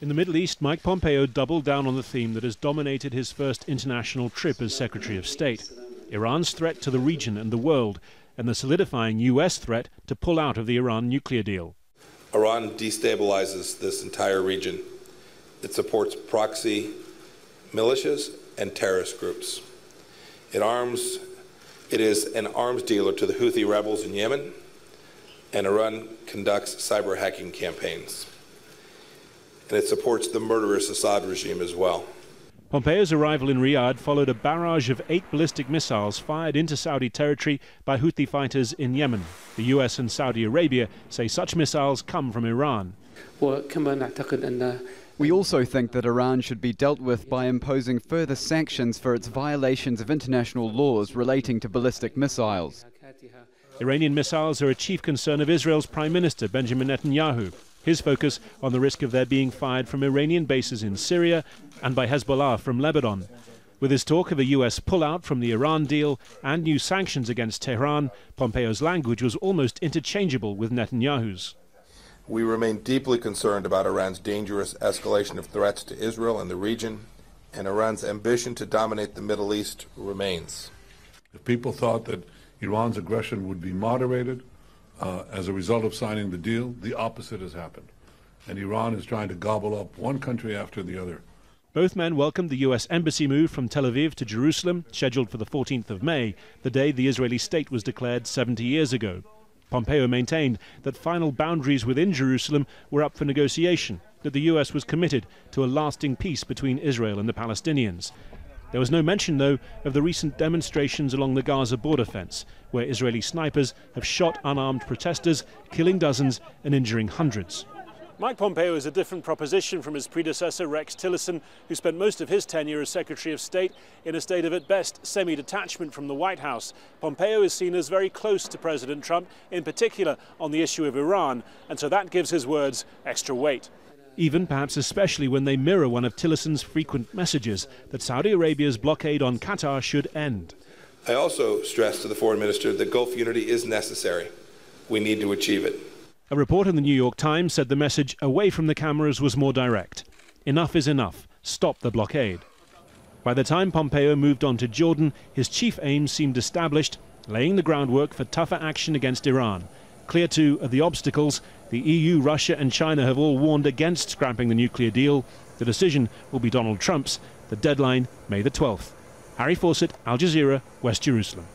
In the Middle East, Mike Pompeo doubled down on the theme that has dominated his first international trip as Secretary of State: Iran's threat to the region and the world, and the solidifying US threat to pull out of the Iran nuclear deal. Iran destabilizes this entire region. It supports proxy militias and terrorist groups. It is an arms dealer to the Houthi rebels in Yemen, and Iran conducts cyber hacking campaigns. And it supports the murderous Assad regime as well. Pompeo's arrival in Riyadh followed a barrage of 8 ballistic missiles fired into Saudi territory by Houthi fighters in Yemen. The US and Saudi Arabia say such missiles come from Iran. We also think that Iran should be dealt with by imposing further sanctions for its violations of international laws relating to ballistic missiles. Iranian missiles are a chief concern of Israel's Prime Minister Benjamin Netanyahu. His focus on the risk of their being fired from Iranian bases in Syria and by Hezbollah from Lebanon. With his talk of a US pullout from the Iran deal and new sanctions against Tehran, Pompeo's language was almost interchangeable with Netanyahu's. We remain deeply concerned about Iran's dangerous escalation of threats to Israel and the region, and Iran's ambition to dominate the Middle East remains. If people thought that Iran's aggression would be moderated as a result of signing the deal, the opposite has happened. And Iran is trying to gobble up one country after the other. Both men welcomed the US embassy move from Tel Aviv to Jerusalem, scheduled for the 14th of May, the day the Israeli state was declared 70 years ago. Pompeo maintained that final boundaries within Jerusalem were up for negotiation, that the US was committed to a lasting peace between Israel and the Palestinians. There was no mention, though, of the recent demonstrations along the Gaza border fence, where Israeli snipers have shot unarmed protesters, killing dozens and injuring hundreds. Mike Pompeo is a different proposition from his predecessor, Rex Tillerson, who spent most of his tenure as Secretary of State in a state of, at best, semi-detachment from the White House. Pompeo is seen as very close to President Trump, in particular on the issue of Iran, and so that gives his words extra weight. Even, perhaps especially, when they mirror one of Tillerson's frequent messages that Saudi Arabia's blockade on Qatar should end. I also stressed to the foreign minister that Gulf unity is necessary. We need to achieve it. A report in the New York Times said the message away from the cameras was more direct. Enough is enough. Stop the blockade. By the time Pompeo moved on to Jordan, his chief aims seemed established, laying the groundwork for tougher action against Iran. Clear, too, of the obstacles, the EU, Russia and China have all warned against scrapping the nuclear deal. The decision will be Donald Trump's. The deadline, May the 12th. Harry Fawcett, Al Jazeera, West Jerusalem.